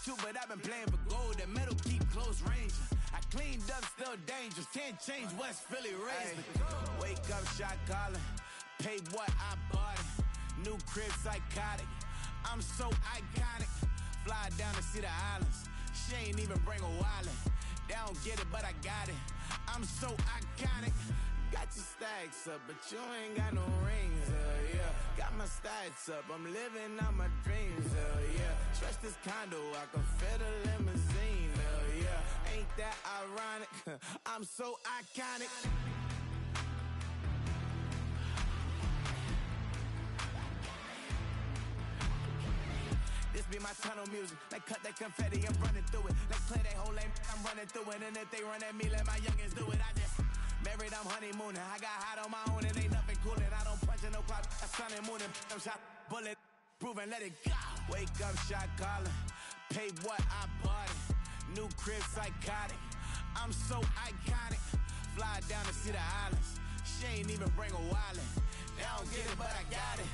too, but I've been playing for gold. That metal keep close range. I cleaned up, still dangerous. Can't change West Philly raised. Wake up, shot calling. Pay what I bought it. New crib, psychotic. I'm so iconic. Fly down to see the islands. She ain't even bring a wallet. They don't get it, but I got it. I'm so iconic. Got your stacks up, but you ain't got no rings, yeah. Got my stacks up, I'm living out my dreams, yeah. Stretch this condo, I can fit a limousine, yeah. Ain't that ironic? I'm so iconic. This be my tunnel music. They cut that confetti, I'm running through it. They play that whole lane, I'm running through it. And if they run at me, let my youngins do it. I just married, I'm honeymooning. I got hot on my own and ain't nothing coolin'. I don't punch in no clock, a sun and moon. I'm shot, bullet, proven, let it go. Wake up, shot calling. Pay what I bought it. New crib, psychotic. I'm so iconic. Fly down to see the islands. She ain't even bring a wallet. They don't get it, but I got it.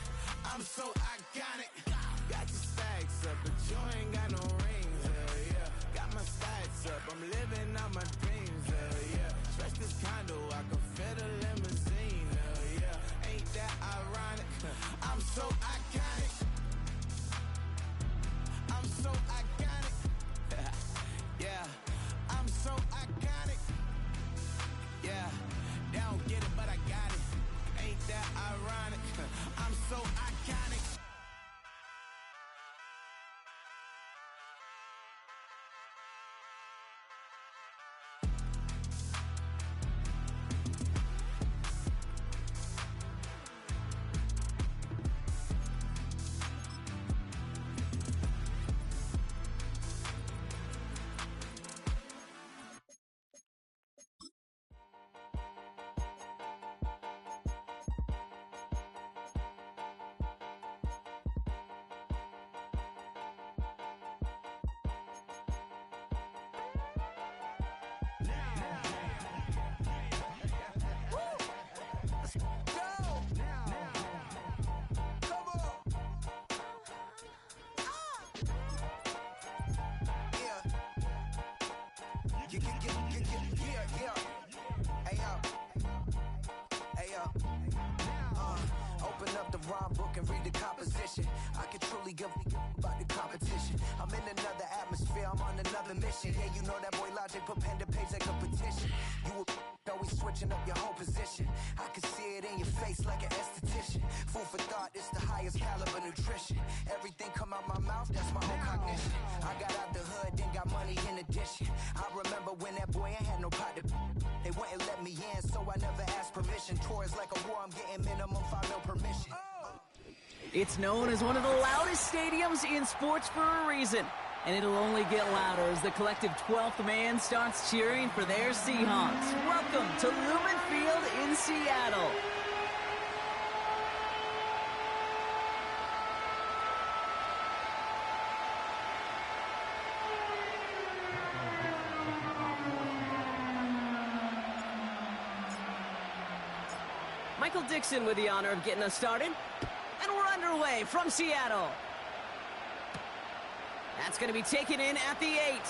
I'm so iconic. Got your stacks up, but you ain't got no rings, yeah. Got my stacks up, I'm living out my dreams, yeah. Stretch this condo, I can fit a limousine, yeah. Ain't that ironic? I'm so iconic. I'm so iconic. Yeah, I'm so iconic. Yeah, they don't get it, but I got it. Ain't that ironic? I'm so iconic. Open up the rhyme book and read the composition. I can truly give about the competition. I'm in another atmosphere, I'm on another mission. Yeah, you know that boy Logic put pen to page like a petition. You were always switching up your whole position. I can see it in your face like an esthetician. Food for thought, it's the highest caliber nutrition. Everything come out my mouth, that's my own cognition. I got out the hood, then got money in addition. I remember when that boy ain't had no pot to. They wouldn't let me in, so I never asked permission. Tours like a war, I'm getting minimum 5 mil permission. It's known as one of the loudest stadiums in sports for a reason. And it'll only get louder as the collective 12th man starts cheering for their Seahawks. Welcome to Lumen Field in Seattle. Michael Dixon with the honor of getting us started. And we're underway from Seattle. That's going to be taken in at the 8.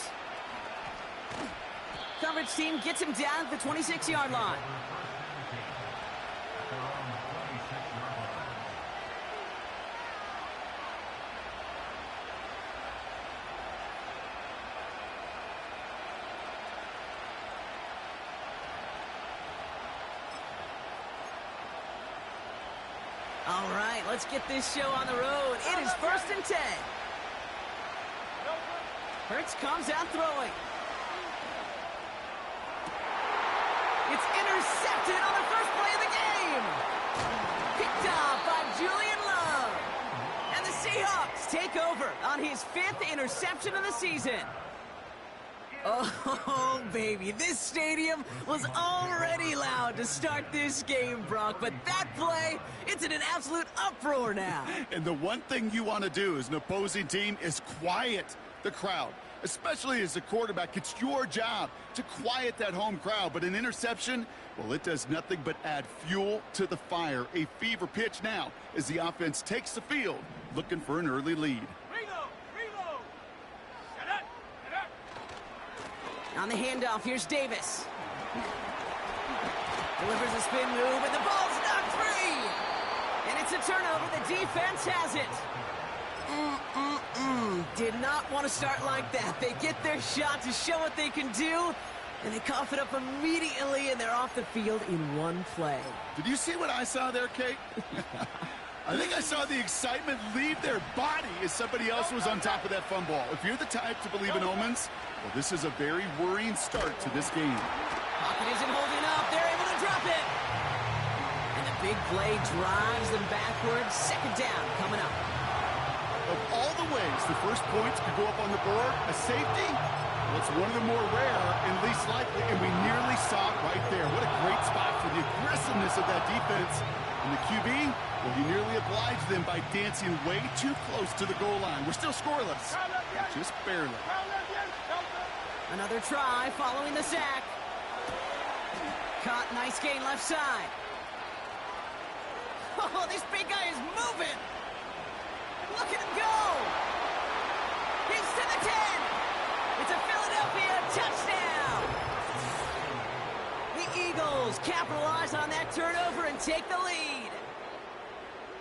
Coverage team gets him down at the 26-yard line. All right, let's get this show on the road. It is 1st and 10. Hurts comes out throwing. It's intercepted on the first play of the game. Picked off by Julian Love. And the Seahawks take over on his 5th interception of the season. Oh, baby, this stadium was already loud to start this game, Brock, but that play, it's in an absolute uproar now. And the one thing you want to do as an opposing team is quiet the crowd, especially as a quarterback. It's your job to quiet that home crowd, but an interception, well, it does nothing but add fuel to the fire. A fever pitch now as the offense takes the field, looking for an early lead. Reload! Reload! Shut up! On the handoff, here's Davis. Delivers a spin move, and the ball's knocked free! And it's a turnover. The defense has it. Did not want to start like that. They get their shot to show what they can do, and they cough it up immediately, and they're off the field in one play. Did you see what I saw there, Kate? I think I saw the excitement leave their body as somebody else was on top of that fun ball. If you're the type to believe in omens, well, this is a very worrying start to this game. Pocket isn't holding up. They're able to drop it. And the big play drives them backwards. Second down coming up. Of all the ways the first points could go up on the board, a safety, well, it's one of the more rare and least likely, and we nearly saw it right there. What a great spot for the aggressiveness of that defense. And the QB, well, he nearly obliged them by dancing way too close to the goal line. We're still scoreless, just barely. Another try following the sack. Caught, nice gain left side. Oh, this big guy is moving. Look at him go. He's to the 10. It's a Philadelphia touchdown. The Eagles capitalize on that turnover and take the lead.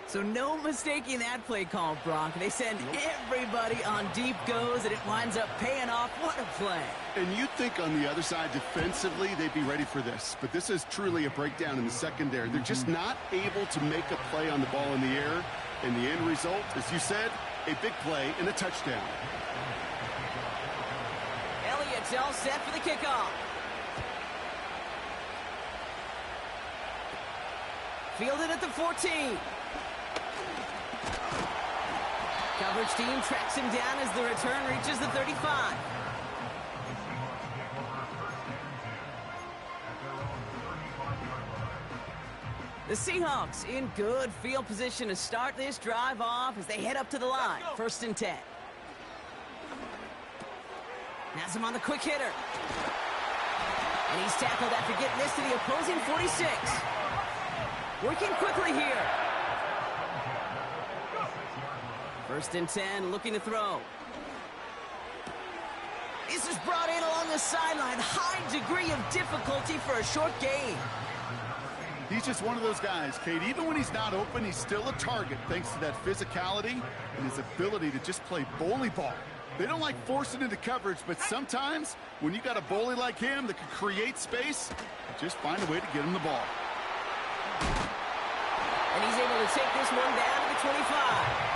So no mistaking that play call, Brock. They send everybody on deep goes, and it winds up paying off. What a play. And you'd think on the other side, defensively, they'd be ready for this. But this is truly a breakdown in the secondary. They're just not able to make a play on the ball in the air. And the end result, as you said, a big play and a touchdown. Elliott's all set for the kickoff. Fielded at the 14. Coverage team tracks him down as the return reaches the 35. The Seahawks in good field position to start this drive off as they head up to the line. First and 10. Has him on the quick hitter. And he's tackled after getting this to the opposing 46. Working quickly here. First and 10, looking to throw. This is brought in along the sideline. High degree of difficulty for a short gain. He's just one of those guys, Kate. Even when he's not open, he's still a target thanks to that physicality and his ability to just play bully ball. They don't like forcing into coverage, but sometimes when you got a bully like him that can create space, just find a way to get him the ball. And he's able to take this one down to the 25.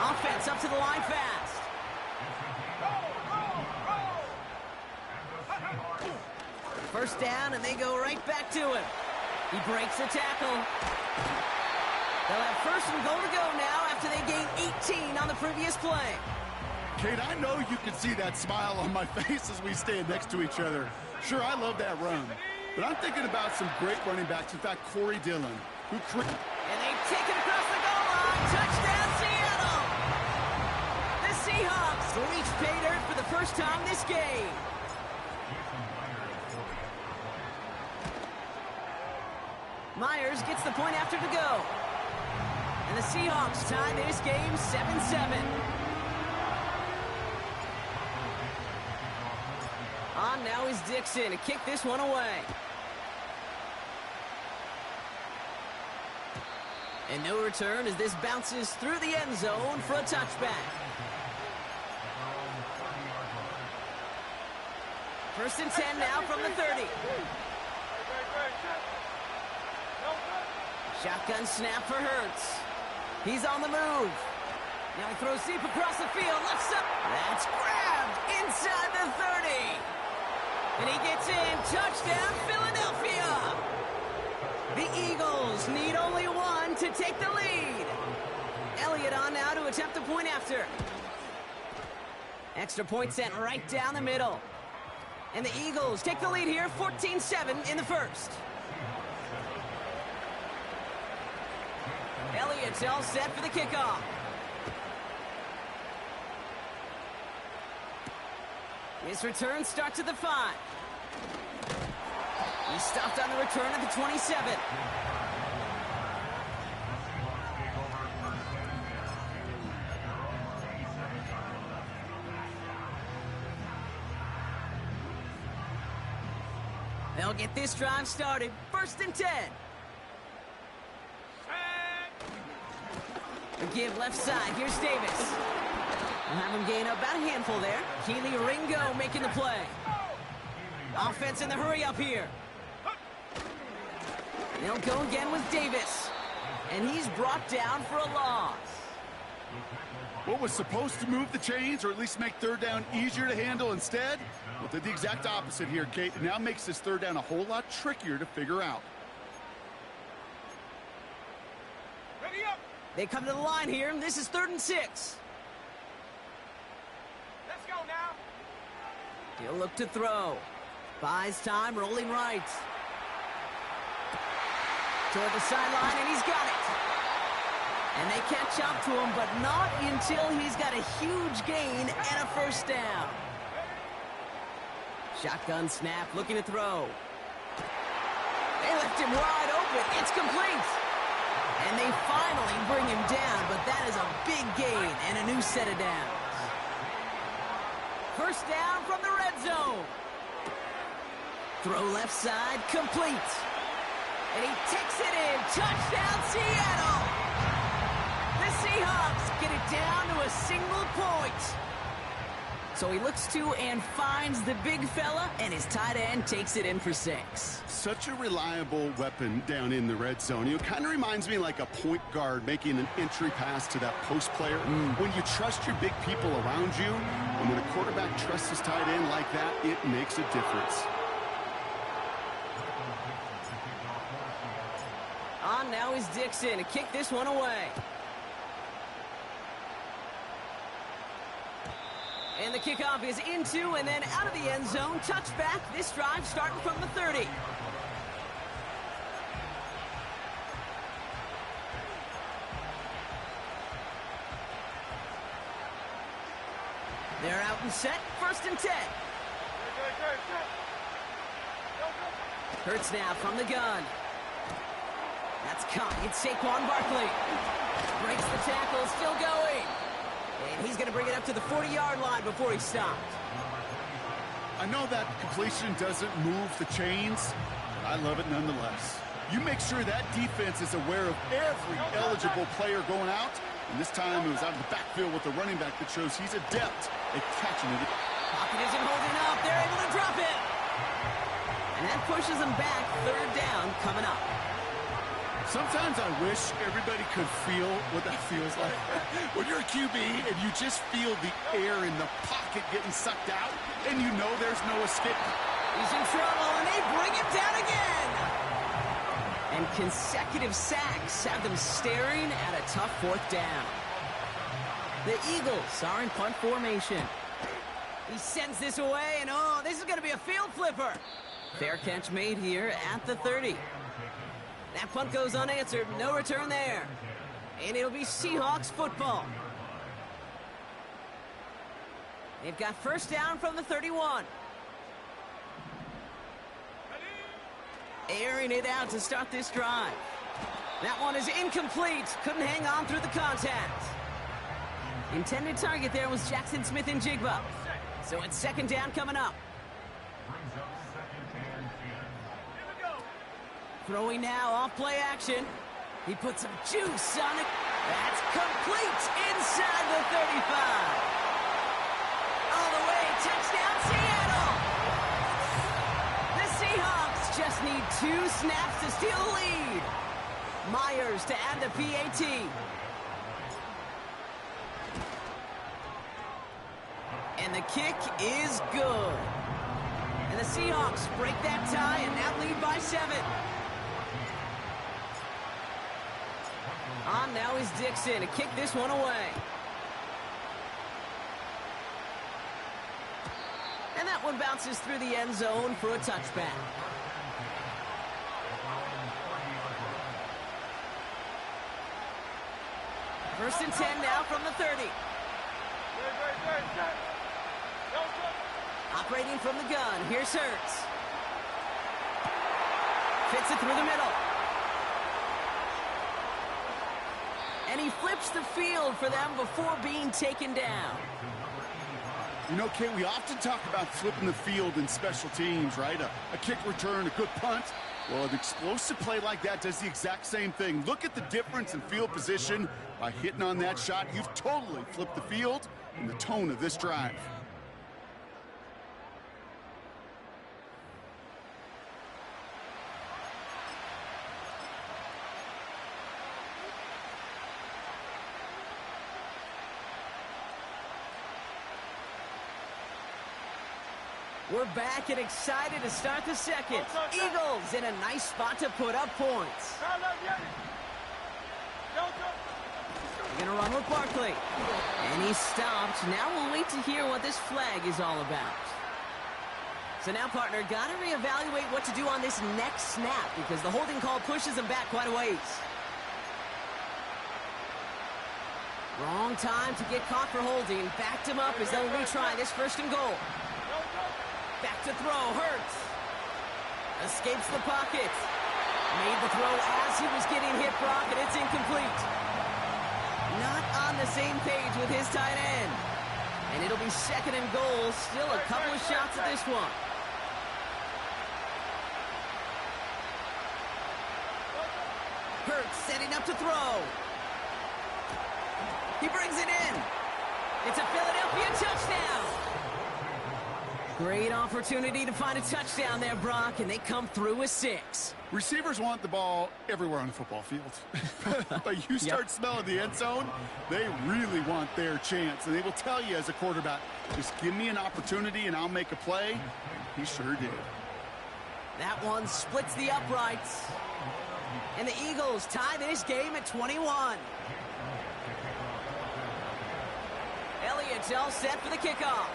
Offense up to the line fast. First down, and they go right back to him. He breaks the tackle. They'll have first and goal to go now after they gain 18 on the previous play. Kate, I know you can see that smile on my face as we stand next to each other. Sure, I love that run. But I'm thinking about some great running backs. In fact, Corey Dillon, who... And they take it across the goal line. Touchdown, Seattle! The Seahawks reach pay dirt for the first time this game. Myers gets the point after to go. And the Seahawks tie this game 7-7. On now is Dixon to kick this one away. And no return as this bounces through the end zone for a touchback. First and 10 now from the 30. Shotgun snap for Hurts. He's on the move. Now he throws deep across the field. Left side. That's grabbed inside the 30. And he gets in. Touchdown, Philadelphia. The Eagles need only one to take the lead. Elliott on now to attempt a point after. Extra point sent right down the middle. And the Eagles take the lead here, 14-7 in the first. Elliott's all set for the kickoff. His return starts at the 5. He stopped on the return at the 27. They'll get this drive started. 1st and 10. A give left side. Here's Davis. We'll have him gain about a handful there. Keely Ringo making the play. Offense in the hurry up here. They'll go again with Davis. And he's brought down for a loss. What was supposed to move the chains, or at least make 3rd down easier to handle instead? Well, did the exact opposite here, Kate. It now makes this 3rd down a whole lot trickier to figure out. Ready up. They come to the line here, and this is 3rd and 6. Let's go now. He'll look to throw. Buys time, rolling right. Toward the sideline, and he's got it. And they catch up to him, but not until he's got a huge gain and a 1st down. Shotgun snap, looking to throw. They left him wide open. It's complete. And they finally bring him down, but that is a big gain and a new set of downs. 1st down from the red zone. Throw left side, complete. And he takes it in. Touchdown, Seattle. The Seahawks get it down to a single point. So he looks to and finds the big fella, and his tight end takes it in for 6. Such a reliable weapon down in the red zone. It kind of reminds me like a point guard making an entry pass to that post player. When you trust your big people around you, and when a quarterback trusts his tight end like that, it makes a difference. On now is Dixon to kick this one away. And the kickoff is into and then out of the end zone. Touchback. This drive starting from the 30. They're out and set. 1st and 10. Hurts now from the gun. That's caught. It's Saquon Barkley. Breaks the tackle. Still going. And he's going to bring it up to the 40-yard line before he stopped. I know that completion doesn't move the chains, but I love it nonetheless. You make sure that defense is aware of every eligible player going out. And this time it was out of the backfield with the running back that shows he's adept at catching it. Pocket isn't holding up. They're able to drop it. And that pushes them back. 3rd down coming up. Sometimes I wish everybody could feel what that feels like. When you're a QB and you just feel the air in the pocket getting sucked out, and you know there's no escape. He's in trouble, and they bring him down again. And consecutive sacks have them staring at a tough 4th down. The Eagles are in punt formation. He sends this away, and oh, this is going to be a field flipper. Fair catch made here at the 30. That punt goes unanswered. No return there. And it'll be Seahawks football. They've got 1st down from the 31. Airing it out to start this drive. That one is incomplete. Couldn't hang on through the contact. Intended target there was Jackson Smith and Jigba. So it's 2nd down coming up. Throwing now off play action. He puts some juice on it. That's complete inside the 35. All the way, touchdown Seattle. The Seahawks just need 2 snaps to steal the lead. Myers to add the PAT. And the kick is good. And the Seahawks break that tie and now lead by 7. On now is Dixon to kick this one away. And that one bounces through the end zone for a touchback. First and 10 now from the 30. Operating from the gun. Here's Hurts. Fits it through the middle. And he flips the field for them before being taken down. You know, Kate, we often talk about flipping the field in special teams, right? A kick return, a good punt. Well, an explosive play like that does the exact same thing. Look at the difference in field position. By hitting on that shot, you've totally flipped the field and the tone of this drive. We're back and excited to start the second. Eagles in a nice spot to put up points. They're going to run with Barkley. And he's stopped. Now we'll wait to hear what this flag is all about. So now, partner, got to reevaluate what to do on this next snap because the holding call pushes him back quite a ways. Wrong time to get caught for holding. Backed him up as they'll retry this first and goal. Back to throw, Hurts. Escapes the pocket. Made the throw as he was getting hit, Brock, and it's incomplete. Not on the same page with his tight end. And it'll be second and goal. Still a couple of shots at this one. Hurts setting up to throw. He brings it in. It's a Philadelphia touchdown. Great opportunity to find a touchdown there, Brock, and they come through with 6. Receivers want the ball everywhere on the football field. But you start smelling the end zone, they really want their chance. And they will tell you as a quarterback, just give me an opportunity and I'll make a play. He sure did. That one splits the uprights. And the Eagles tie this game at 21. Elliott's all set for the kickoff.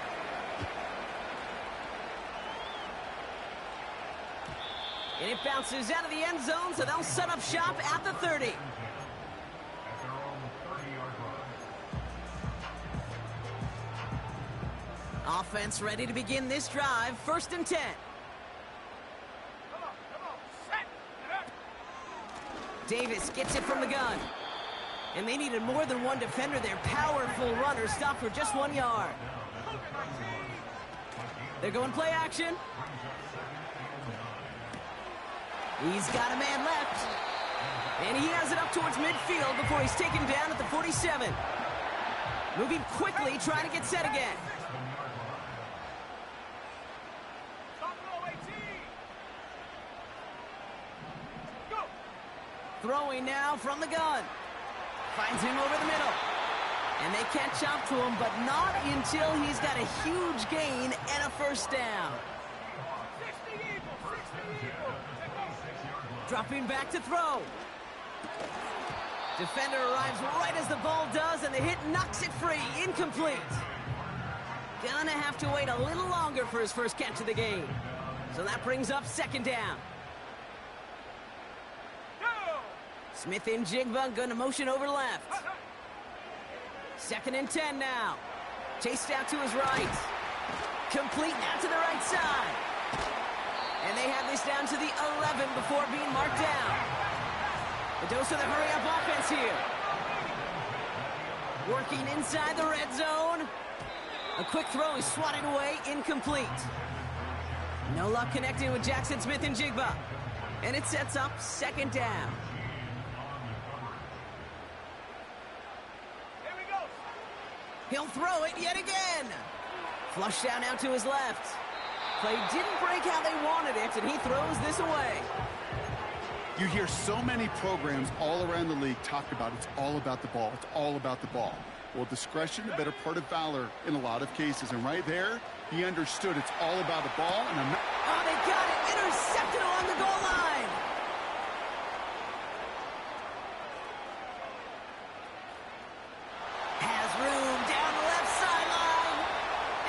And it bounces out of the end zone, so they'll set up shop at the 30. Offense ready to begin this drive. 1st and 10. Davis gets it from the gun. And they needed more than one defender. Their powerful runner stopped for just 1 yard. They're going play action. He's got a man left. And he has it up towards midfield before he's taken down at the 47. Moving quickly, trying to get set again. Throwing now from the gun. Finds him over the middle. And they catch up to him, but not until he's got a huge gain and a first down. Dropping back to throw. Defender arrives right as the ball does, and the hit knocks it free. Incomplete. Gonna have to wait a little longer for his first catch of the game. So that brings up 2nd down. Smith and Jigba gonna motion over left. 2nd and 10 now. Chased out to his right. Complete now to the right side. And they have this down to the 11 before being marked down. The dose of the hurry-up offense here. Working inside the red zone. A quick throw is swatted away, incomplete. No luck connecting with Jackson Smith and Jigba. And it sets up 2nd down. He'll throw it yet again. Flushed down out to his left. Play didn't break how they wanted it, and he throws this away. You hear so many programs all around the league talk about it's all about the ball. It's all about the ball. Well, discretion, the better part of valor in a lot of cases. And right there, he understood it's all about the ball. And I'm not... Oh, they got it. Intercepted along the goal line. Has room down the left sideline.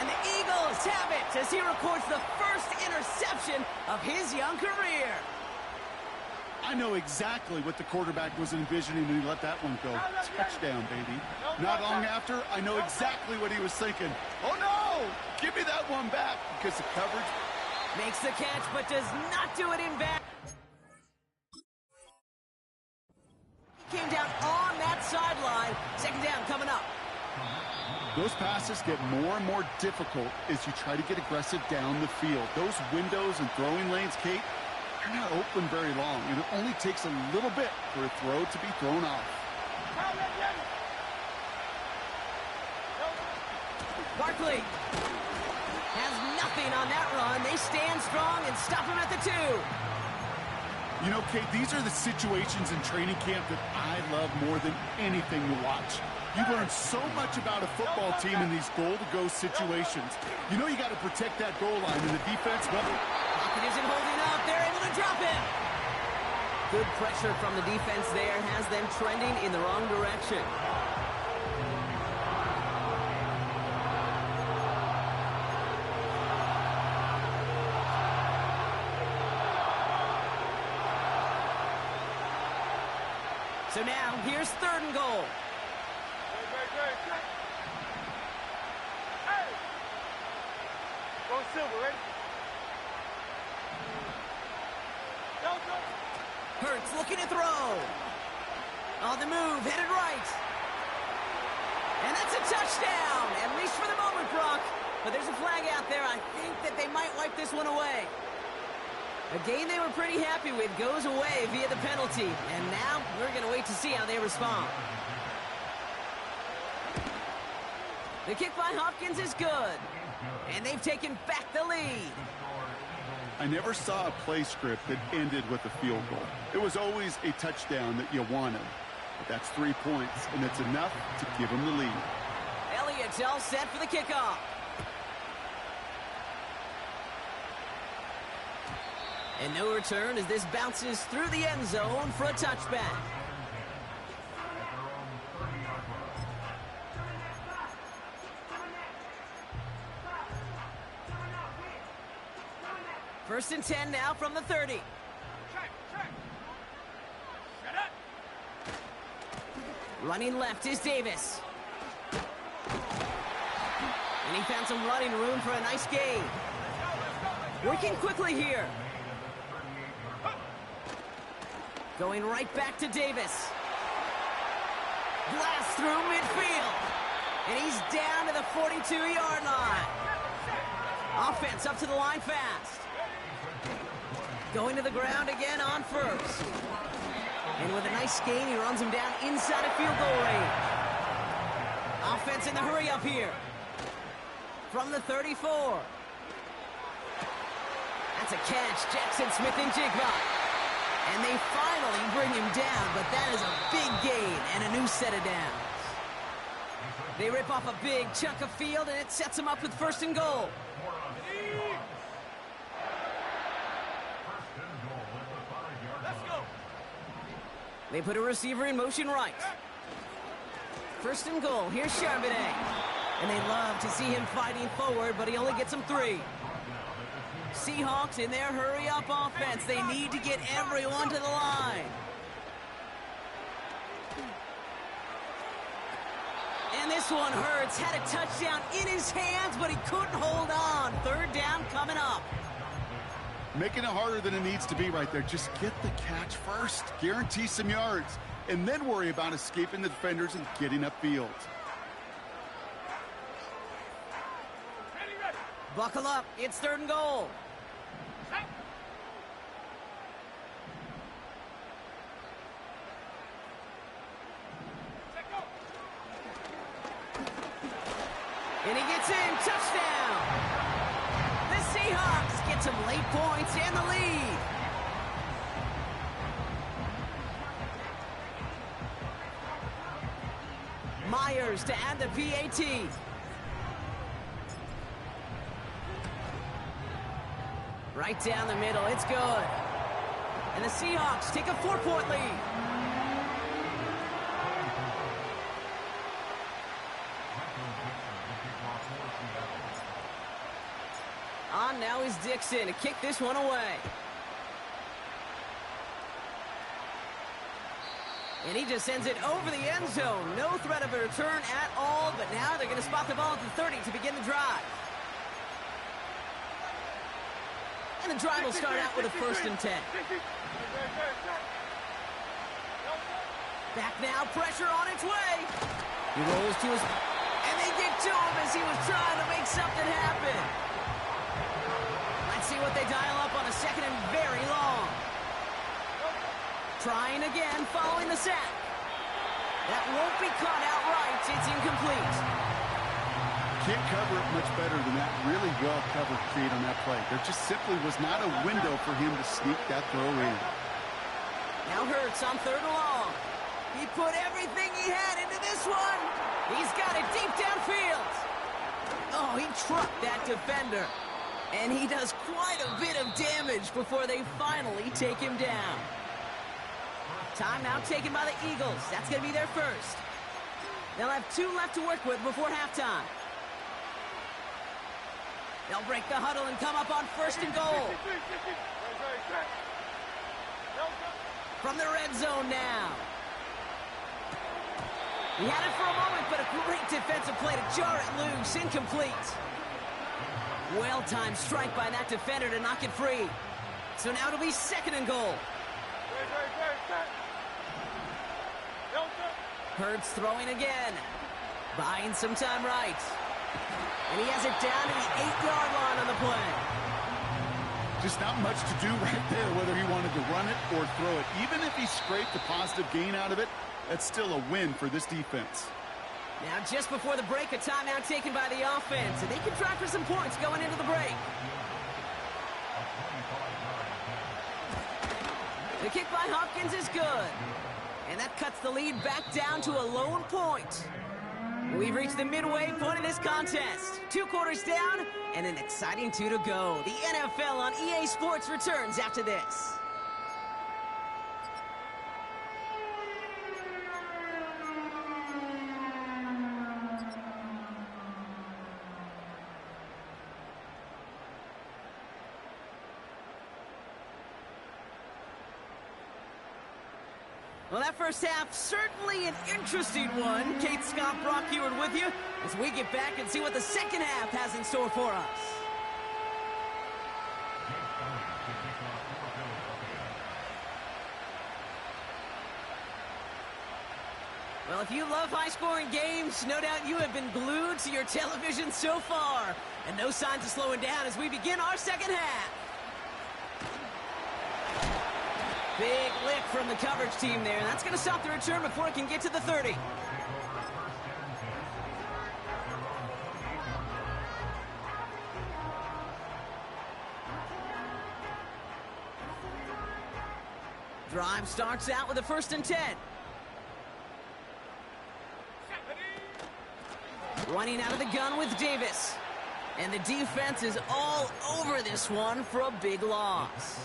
And the Eagles have it as he records the first interception of his young career. I know exactly what the quarterback was envisioning when he let that one go. Touchdown, baby. Not long after, I know exactly what he was thinking. Oh, no! Give me that one back because the coverage... Makes the catch, but does not do it in back. Came down on that sideline. 2nd down coming up. Those passes get more and more difficult as you try to get aggressive down the field. Those windows and throwing lanes, Kate, they're not open very long, and it only takes a little bit for a throw to be thrown off. Barkley has nothing on that run. They stand strong and stop him at the 2. You know, Kate, these are the situations in training camp that I love more than anything to watch. You learn so much about a football team in these goal-to-go situations. You know you got to protect that goal line, and the defense, well... Pocket isn't holding up. They're able to drop it. Good pressure from the defense there has them trending in the wrong direction. So now, here's 3rd and goal. Hey! Go Silver, ready? Go. Hurts looking to throw. On the move, headed right. And that's a touchdown, at least for the moment, Brock. But there's a flag out there. I think that they might wipe this one away. A game they were pretty happy with goes away via the penalty. And now we're going to wait to see how they respond. The kick by Hopkins is good. And they've taken back the lead. I never saw a play script that ended with a field goal. It was always a touchdown that you wanted. But that's 3 points, and it's enough to give them the lead. Elliott's all set for the kickoff. And no return as this bounces through the end zone for a touchback. First and 10 now from the 30. Running left is Davis. And he found some running room for a nice gain. Working quickly here. Going right back to Davis. Blast through midfield. And he's down to the 42-yard line. Offense up to the line fast. Going to the ground again on first. And with a nice gain, he runs him down inside of field goal range. Offense in the hurry up here. From the 34. That's a catch. Jackson Smith and Jigba. And they finally bring him down, but that is a big gain and a new set of downs. They rip off a big chunk of field, and it sets them up with 1st and goal. They put a receiver in motion right. 1st and goal. Here's Charbonnet. And they love to see him fighting forward, but he only gets them 3. Seahawks in their hurry-up offense. They need to get everyone to the line. And this one hurts. Had a touchdown in his hands, but he couldn't hold on. 3rd down coming up. Making it harder than it needs to be right there. Just get the catch first. Guarantee some yards. And then worry about escaping the defenders and getting upfield. Buckle up. It's 3rd and goal. And he gets in. Touchdown. The Seahawks get some late points and the lead. Myers to add the PAT. Right down the middle. It's good. And the Seahawks take a 4-point lead. On now is Dixon to kick this one away. And he just sends it over the end zone. No threat of a return at all, but now they're going to spot the ball at the 30 to begin the drive. And the drive will start out with a 1st and 10. Back now, pressure on its way. He rolls to his... And they get to him as he was trying to make something happen. Let's see what they dial up on a second and very long. Trying again, following the sack. That won't be caught outright. It's incomplete. Can't cover it much better than that really well-covered feed on that play. There just simply was not a window for him to sneak that throw in. Now Hurts on third and long. He put everything he had into this one. He's got it deep downfield. Oh, he trucked that defender. And he does quite a bit of damage before they finally take him down. Timeout taken by the Eagles. That's going to be their first. They'll have 2 left to work with before halftime. They'll break the huddle and come up on first and goal. From the red zone now. He had it for a moment, but a great defensive play to jar it loose. Incomplete. Well-timed strike by that defender to knock it free. So now it'll be second and goal. Hurts throwing again. Buying some time right. And he has it down to the 8-yard line on the play. Just not much to do right there, whether he wanted to run it or throw it. Even if he scraped a positive gain out of it, that's still a win for this defense. Now, just before the break, a timeout taken by the offense, and they can try for some points going into the break. The kick by Hopkins is good. And that cuts the lead back down to a lone point. We've reached the midway point of this contest. 2 quarters down, and an exciting 2 to go. The NFL on EA Sports returns after this. Well, that first half, certainly an interesting one. Kate Scott, Brock Heward with you as we get back and see what the second half has in store for us. Well, if you love high-scoring games, no doubt you have been glued to your television so far. And no signs of slowing down as we begin our second half. Big lift from the coverage team there. That's going to stop the return before it can get to the 30. Drive starts out with a 1st and 10. Running out of the gun with Davis. And the defense is all over this one for a big loss.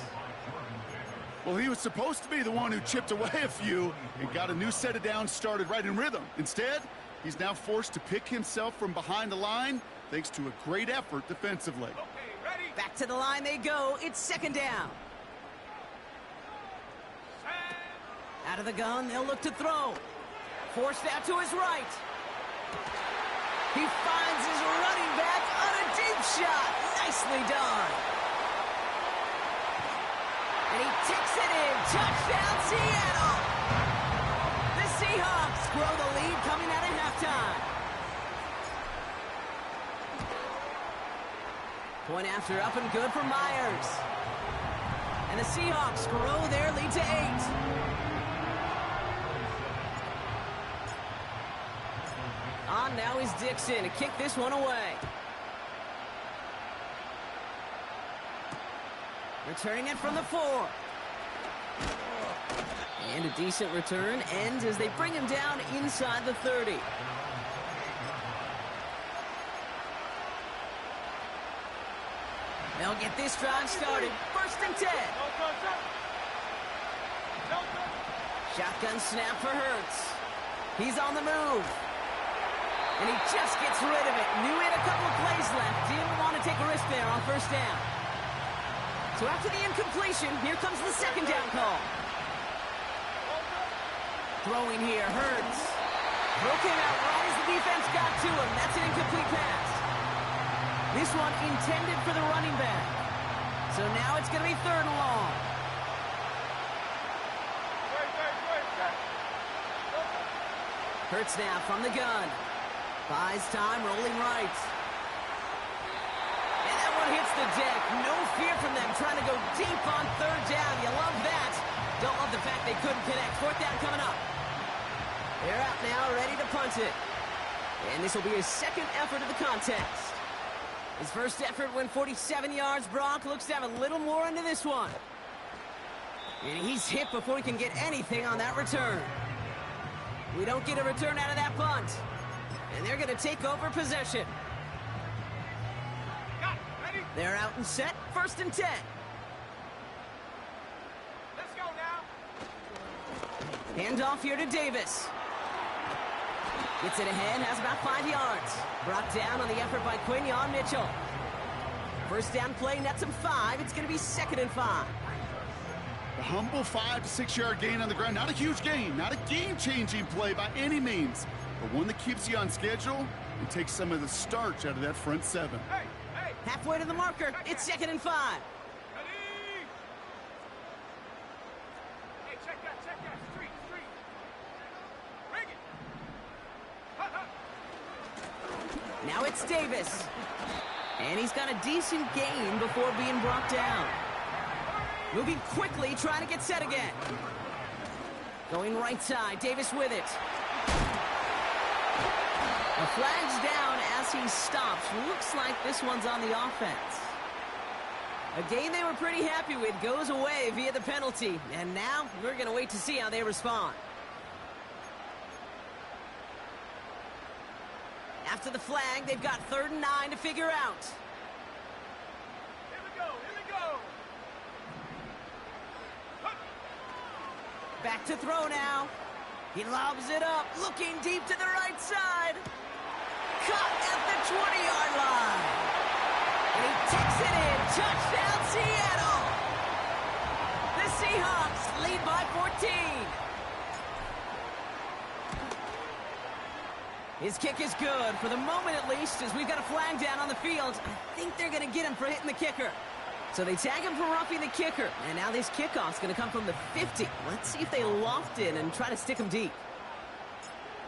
Well, he was supposed to be the one who chipped away a few and got a new set of downs started right in rhythm. Instead, he's now forced to pick himself from behind the line thanks to a great effort defensively. Okay, ready? Back to the line they go. It's 2nd down. Out of the gun, they'll look to throw. Forced out to his right. He finds his running back on a deep shot. Nicely done. And he takes it in. Touchdown, Seattle. The Seahawks grow the lead coming out of halftime. Point after up and good for Myers. And the Seahawks grow their lead to 8. On now is Dixon to kick this one away. Returning it from the 4. And a decent return ends as they bring him down inside the 30. They'll get this drive started. 1st and 10. Shotgun snap for Hurts. He's on the move. And he just gets rid of it. Knew he had a couple of plays left. Didn't want to take a risk there on 1st down. So after the incompletion, here comes the 2nd down call. Throwing here, Hurts. Broke him out right as the defense got to him. That's an incomplete pass. This one intended for the running back. So now it's going to be 3rd and long. Hurts now from the gun. Buys time, rolling right. And that one hits the deck. No fear from them trying to go deep on third down. You love that. Don't love the fact they couldn't connect. Fourth down coming up. They're out now, ready to punt it. And this will be his second effort of the contest. His first effort went 47 yards. Brock looks to have a little more into this one. And he's hit before he can get anything on that return. We don't get a return out of that punt. And they're going to take over possession. They're out and set. First and 10. Let's go now. Hand off here to Davis. Gets it ahead, has about 5 yards. Brought down on the effort by Quinion Mitchell. First down play, nets him 5. It's going to be 2nd and 5. A humble 5 to 6 yard gain on the ground. Not a huge gain, not a game-changing play by any means, but one that keeps you on schedule and takes some of the starch out of that front 7. Hey, hey. Halfway to the marker, it's 2nd and 5. Ready? Hey, check that. Street. Bring it. Now it's Davis. And he's got a decent gain before being brought down. Moving quickly, trying to get set again. Going right side, Davis with it. The flag's down as he stops. Looks like this one's on the offense. A game they were pretty happy with goes away via the penalty. And now we're going to wait to see how they respond. After the flag, they've got 3rd and 9 to figure out. Here we go. Back to throw now. He lobs it up, looking deep to the right side. Caught at the 20-yard line. And he takes it in. Touchdown, Seattle. The Seahawks lead by 14. His kick is good, for the moment at least, as we've got a flag down on the field. I think they're going to get him for hitting the kicker. So they tag him for roughing the kicker. And now this kickoff's going to come from the 50. Let's see if they loft in and try to stick him deep.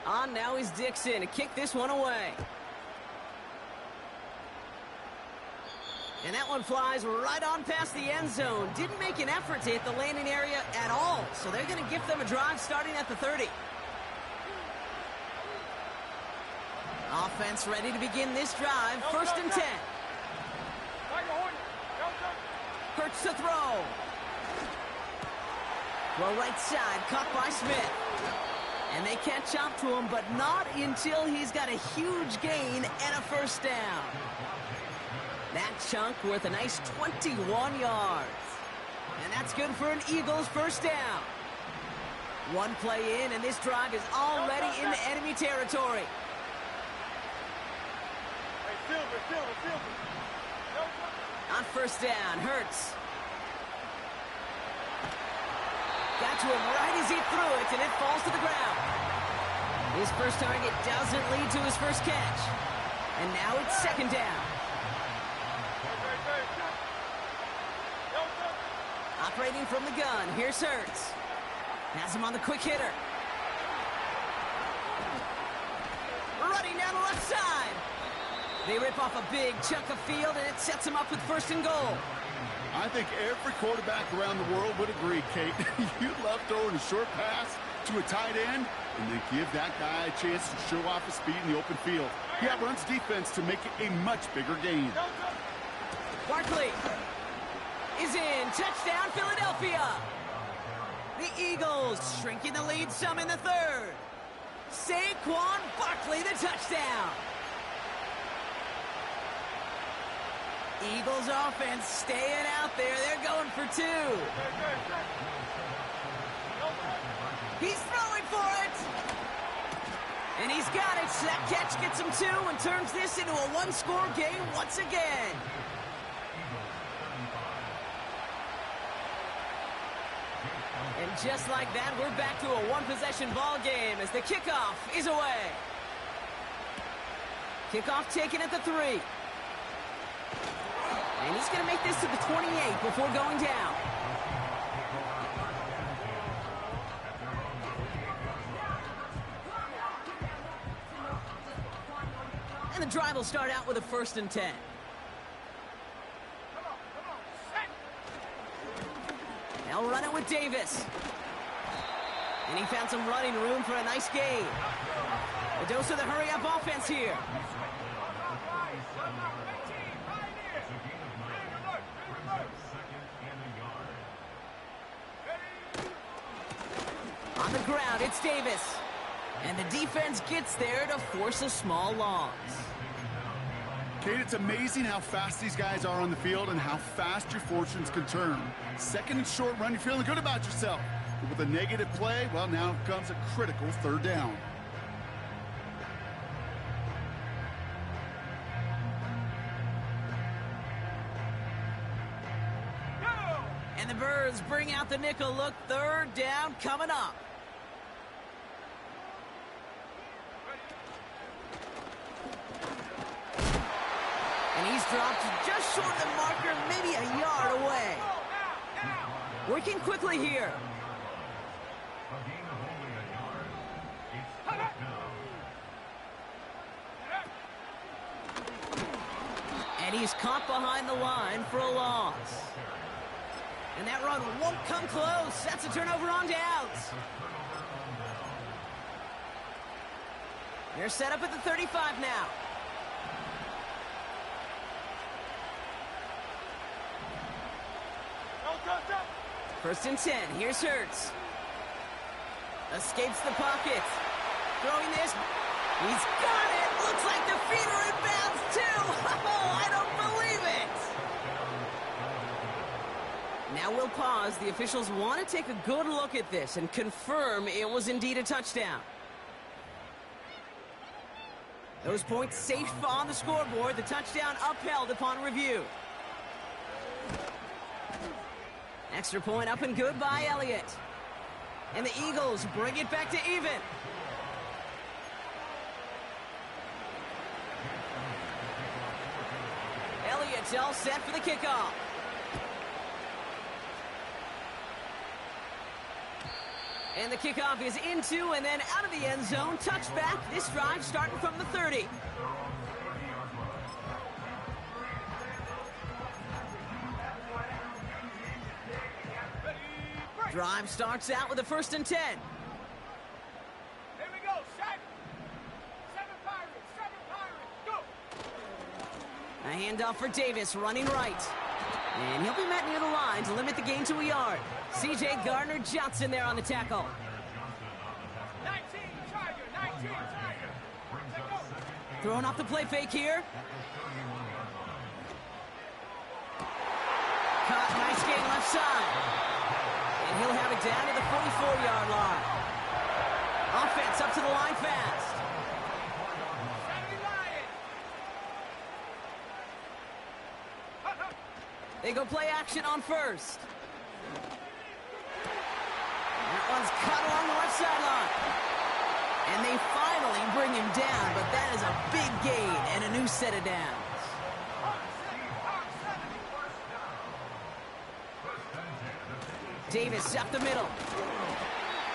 On now is Dixon to kick this one away. And that one flies right on past the end zone. Didn't make an effort to hit the landing area at all. So they're going to give them a drive starting at the 30. Offense ready to begin this drive. First and 10. Hurts to throw. Well, right side, caught by Smith. And they catch up to him, but not until he's got a huge gain and a first down. That chunk worth a nice 21 yards. And that's good for an Eagles first down. One play in, and this drive is already into enemy territory. Silver. On first down, Hurts. Got to him right as he threw it, and it falls to the ground. His first target doesn't lead to his first catch. And now it's 2nd down. Operating from the gun, here's Hurts. Has him on the quick hitter. Running down the left side. They rip off a big chunk of field, and it sets him up with 1st and goal. I think every quarterback around the world would agree, Kate. You love throwing a short pass to a tight end and then give that guy a chance to show off his speed in the open field. He outruns defense to make it a much bigger gain. Barkley is in. Touchdown, Philadelphia. The Eagles shrinking the lead some in the 3rd. Saquon Barkley, the touchdown. Eagles offense staying out there. They're going for 2. He's throwing for it. And he's got it. So that catch gets him 2 and turns this into a 1-score game once again. And just like that, we're back to a 1-possession ball game as the kickoff is away. Kickoff taken at the 3. And he's going to make this to the 28 before going down. And the drive will start out with a 1st and 10. Come on, set. They'll run it with Davis. And he found some running room for a nice gain. A dose of the hurry-up offense here. On the ground, it's Davis. And the defense gets there to force a small loss. Kate, it's amazing how fast these guys are on the field and how fast your fortunes can turn. 2nd and short run, you're feeling good about yourself. But with a negative play, well, now comes a critical 3rd down. And the Birds bring out the nickel look. 3rd down coming up. And he's dropped just short of the marker, maybe a yard away. Working quickly here. And he's caught behind the line for a loss. And that run won't come close. That's a turnover on downs. They're set up at the 35 now. First and 10. Here's Hurts. Escapes the pocket. Throwing this. He's got it. Looks like the feet are in bounds too. Oh, I don't believe it. Now we'll pause. The officials want to take a good look at this and confirm it was indeed a touchdown. Those points safe on the scoreboard. The touchdown upheld upon review. Extra point up and good by Elliott. And the Eagles bring it back to even. Elliott's all set for the kickoff. And the kickoff is into and then out of the end zone. Touchback. This drive starting from the 30. Drive starts out with a 1st and 10. Here we go, set. 7 Pirates, go. A handoff for Davis, running right. And he'll be met near the line to limit the gain to a yard. C.J. Gardner-Johnson there on the tackle. 19 Tiger. Throwing off the play fake here. Caught, nice gain left side. And he'll have it down to the 44-yard line. Offense up to the line fast. They go play action on first. That one's cut along the left sideline. And they finally bring him down, but that is a big gain and a new set of downs. Davis up the middle.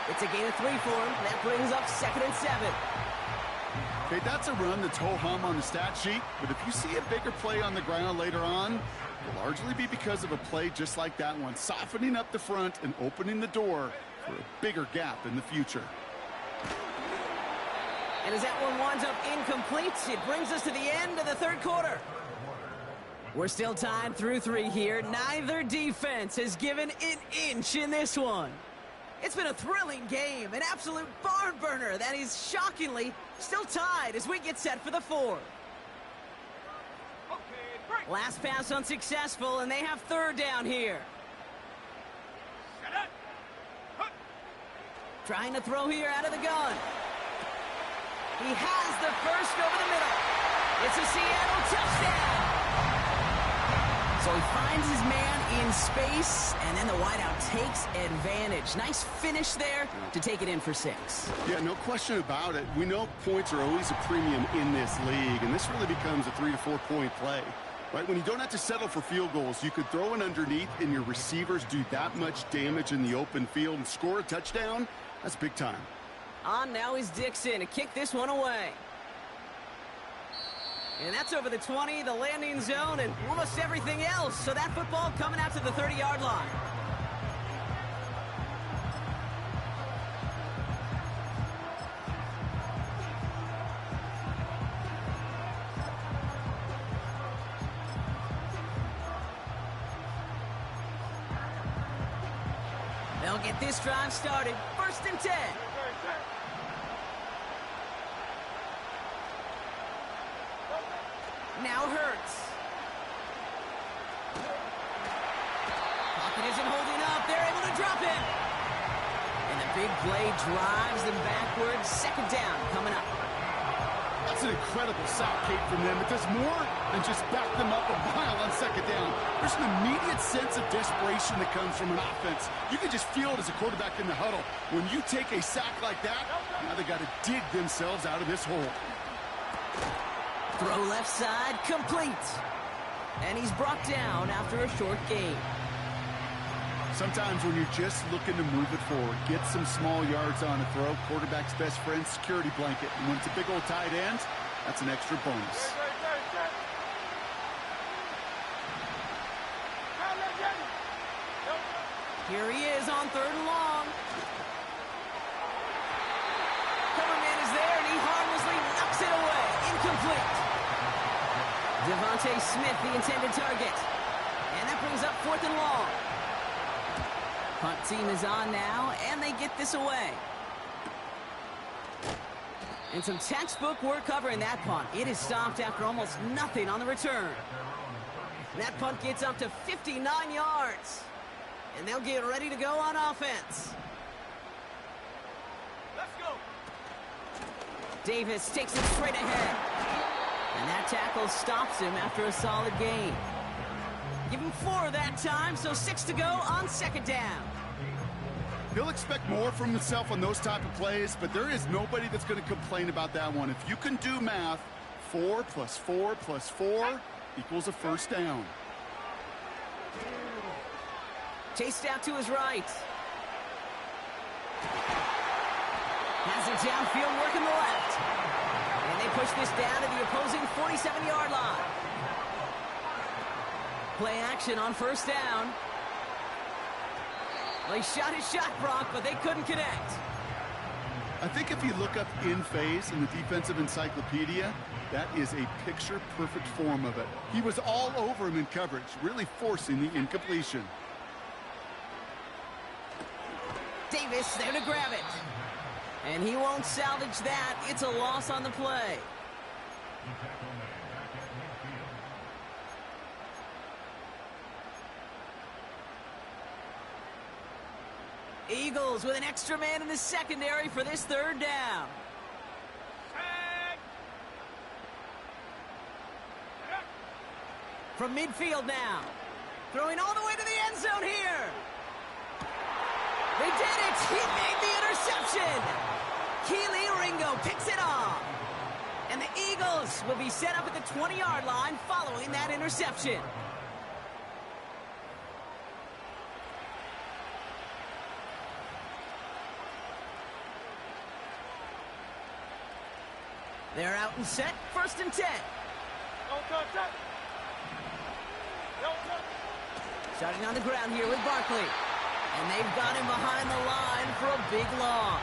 It's a gain of 3 for him. That brings up 2nd and 7. Okay, that's a run that's ho-hum on the stat sheet, but if you see a bigger play on the ground later on, it'll largely be because of a play just like that one, softening up the front and opening the door for a bigger gap in the future. And as that one winds up incomplete, it brings us to the end of the 3rd quarter. We're still tied through 3 here. Neither defense has given an inch in this one. It's been a thrilling game, an absolute barn burner that is shockingly still tied as we get set for the 4th. Last pass unsuccessful, and they have 3rd down here. Trying to throw here out of the gun. He has the first over the middle. It's a Seattle touchdown. So he finds his man in space, and then the wideout takes advantage. Nice finish there to take it in for 6. Yeah, no question about it. We know points are always a premium in this league, and this really becomes a 3 to 4 point play. Right, when you don't have to settle for field goals, you could throw it underneath and your receivers do that much damage in the open field and score a touchdown. That's big time. On now is Dixon to kick this one away. And that's over the 20, the landing zone, and almost everything else. So that football coming out to the 30-yard line. They'll get this drive started. 1st and 10. Now Hurts. Pocket isn't holding up. They're able to drop it. And the big play drives them backwards. 2nd down coming up. That's an incredible sack, Kate, from them. It does more than just back them up a mile on 2nd down. There's an immediate sense of desperation that comes from an offense. You can just feel it as a quarterback in the huddle. When you take a sack like that, now they got to dig themselves out of this hole. Throw left side, complete. And he's brought down after a short gain. Sometimes when you're just looking to move it forward, get some small yards on a throw, quarterback's best friend, security blanket. And when it's a big old tight end, that's an extra bonus. Here he is on 3rd and long. Coverman is there, and he harmlessly knocks it away. Incomplete. Devontae Smith, the intended target. And that brings up 4th and long. Punt team is on now, and they get this away. And some textbook work covering that punt. It is stopped after almost nothing on the return. That punt gets up to 59 yards. And they'll get ready to go on offense. Let's go. Davis takes it straight ahead. And that tackle stops him after a solid gain. Give him 4 that time, so 6 to go on 2nd down. He'll expect more from himself on those type of plays, but there is nobody that's going to complain about that one. If you can do math, 4 plus 4 plus 4 equals a 1st down. Chased out to his right. Has it downfield, working the left. And they push this down to the opposing 47-yard line. Play action on 1st down. Well, he shot his shot, Brock, but they couldn't connect. I think if you look up in phase in the defensive encyclopedia, that is a picture-perfect form of it. He was all over him in coverage, really forcing the incompletion. Davis there to grab it. And he won't salvage that. It's a loss on the play. Eagles with an extra man in the secondary for this 3rd down. From midfield now. Throwing all the way to the end zone here. They did it! He made the interception! Keely Ringo picks it off. And the Eagles will be set up at the 20-yard line following that interception. They're out and set, 1st and 10. Starting on the ground here with Barkley. And they've got him behind the line for a big loss.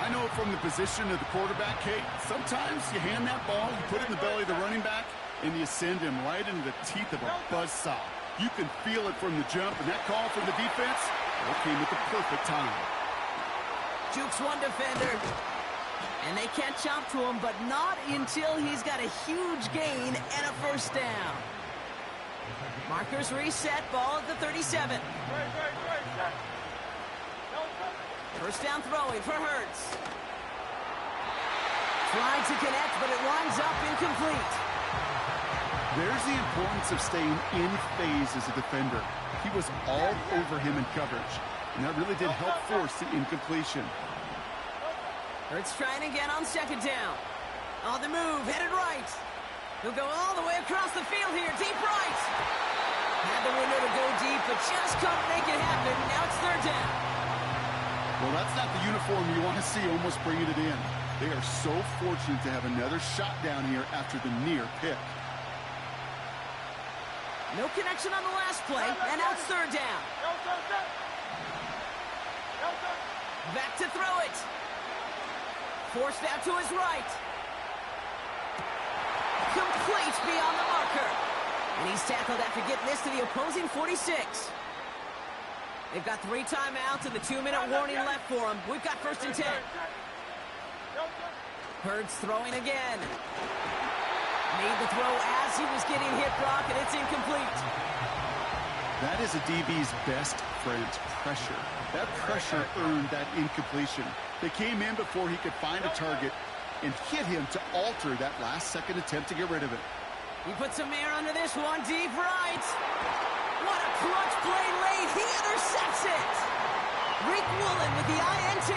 I know from the position of the quarterback, Kate, sometimes you hand that ball, you put it in the belly of the running back, and you send him right into the teeth of a buzzsaw. You can feel it from the jump, and that call from the defense, it came at the perfect time. Jukes one defender. And they can't chop to him, but not until he's got a huge gain and a 1st down. Markers reset, ball at the 37. 1st down throwing for Hurts. Tried to connect, but it winds up incomplete. There's the importance of staying in phase as a defender. He was all over him in coverage, and that really did help force the incompletion. Hurts trying again on 2nd down. On the move, headed right. He'll go all the way across the field here, deep right. Had the window to go deep, but just couldn't make it happen. Now it's 3rd down. Well, that's not the uniform you want to see almost bringing it in. They are so fortunate to have another shot down here after the near pick. No connection on the last play, and now it's third down. Back to throw it. Forced out to his right. Complete beyond the marker. And he's tackled after getting this to the opposing 46. They've got 3 timeouts and the 2-minute warning left for them. We've got 1st and 10. Hurts throwing again. Made the throw as he was getting hit, Brock, and it's incomplete. That is a DB's best friend, pressure. That pressure earned that incompletion. They came in before he could find a target and hit him to alter that last-second attempt to get rid of it. He puts some air under this one, deep right. What a clutch play late. He intercepts it. Rick Woolen with the INT.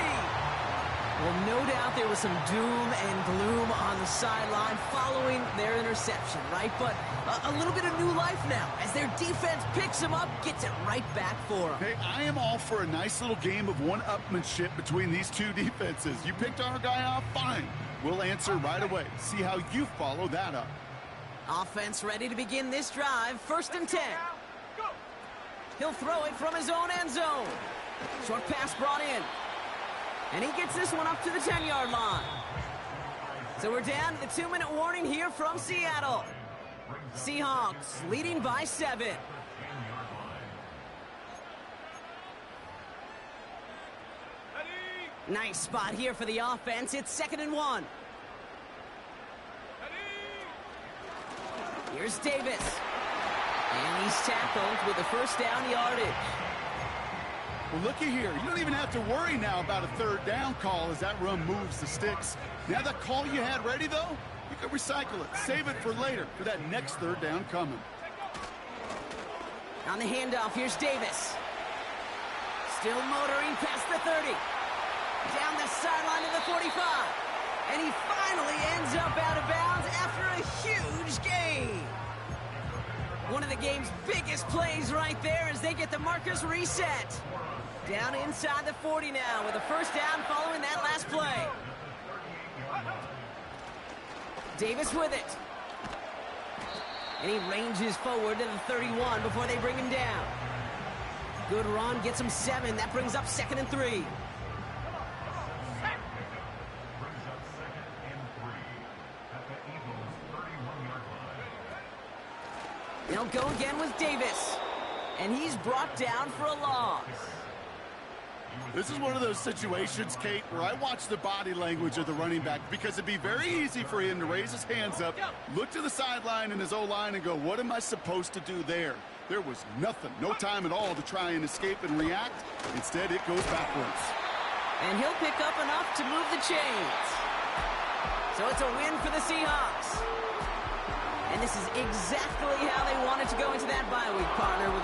Well, no doubt there was some doom and gloom on the sideline following their interception, right? But a little bit of new life now as their defense picks him up, gets it right back for him. Hey, I am all for a nice little game of one-upmanship between these two defenses. You picked our guy off, fine. We'll answer right away. See how you follow that up. Offense ready to begin this drive. 1st and 10. He'll throw it from his own end zone. Short pass brought in. And he gets this one up to the 10-yard line. So we're down to the 2-minute warning here from Seattle. Seahawks leading by 7. Nice spot here for the offense. It's 2nd and 1. Here's Davis. And he's tackled with the 1st down yardage. Well, looky here. You don't even have to worry now about a 3rd down call as that run moves the sticks. Now that call you had ready, though, you can recycle it. Save it for later for that next 3rd down coming. On the handoff, here's Davis. Still motoring past the 30. Down the sideline to the 45. And he finally ends up out of bounds after a huge gain. One of the game's biggest plays right there as they get the markers reset. Down inside the 40 now with a 1st down following that last play. Davis with it. And he ranges forward to the 31 before they bring him down. Good run, gets him 7. That brings up 2nd and 3. They'll go again with Davis. And he's brought down for a loss. This is one of those situations, Kate, where I watch the body language of the running back because it'd be very easy for him to raise his hands up, look to the sideline and his O-line and go, what am I supposed to do there? There was nothing, no time at all to try and escape and react. Instead, it goes backwards. And he'll pick up enough to move the chains. So it's a win for the Seahawks. And this is exactly how they wanted to go into that bye week, partner, with a